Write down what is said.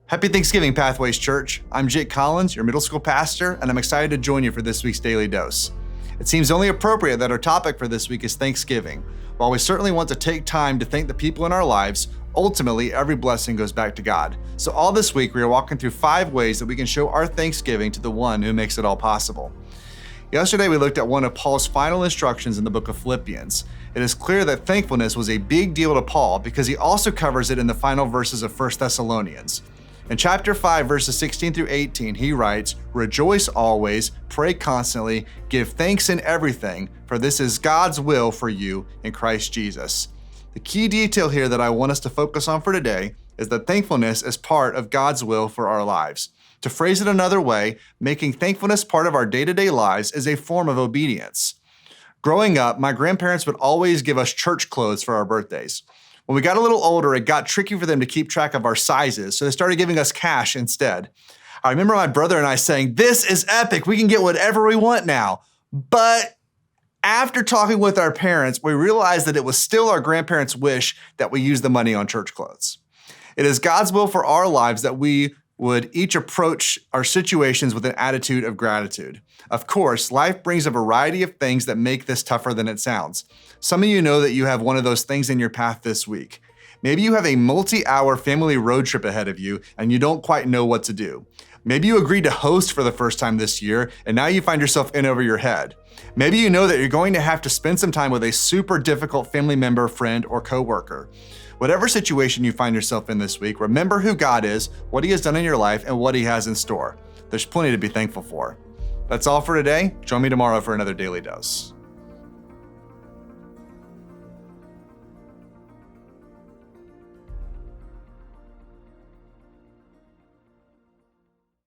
Happy Thanksgiving, Pathways Church. I'm Jake Collins, your middle school pastor, and I'm excited to join you for this week's Daily Dose. It seems only appropriate that our topic for this week is Thanksgiving. While we certainly want to take time to thank the people in our lives, ultimately every blessing goes back to God. So all this week we are walking through 5 ways that we can show our thanksgiving to the one who makes it all possible. Yesterday we looked at one of Paul's final instructions in the book of Philippians. It is clear that thankfulness was a big deal to Paul because he also covers it in the final verses of 1 Thessalonians. In chapter 5, verses 16 through 18, he writes, "Rejoice always, pray constantly, give thanks in everything, for this is God's will for you in Christ Jesus." The key detail here that I want us to focus on for today is that thankfulness is part of God's will for our lives. To phrase it another way, making thankfulness part of our day-to-day lives is a form of obedience. Growing up, my grandparents would always give us church clothes for our birthdays. When we got a little older, it got tricky for them to keep track of our sizes, so they started giving us cash instead. I remember my brother and I saying, "This is epic, we can get whatever we want now." But after talking with our parents, we realized that it was still our grandparents' wish that we use the money on church clothes. It is God's will for our lives that we would each approach our situations with an attitude of gratitude. Of course, life brings a variety of things that make this tougher than it sounds. Some of you know that you have one of those things in your path this week. Maybe you have a multi-hour family road trip ahead of you and you don't quite know what to do. Maybe you agreed to host for the first time this year and now you find yourself in over your head. Maybe you know that you're going to have to spend some time with a super difficult family member, friend, or coworker. Whatever situation you find yourself in this week, remember who God is, what He has done in your life, and what He has in store. There's plenty to be thankful for. That's all for today. Join me tomorrow for another Daily Dose.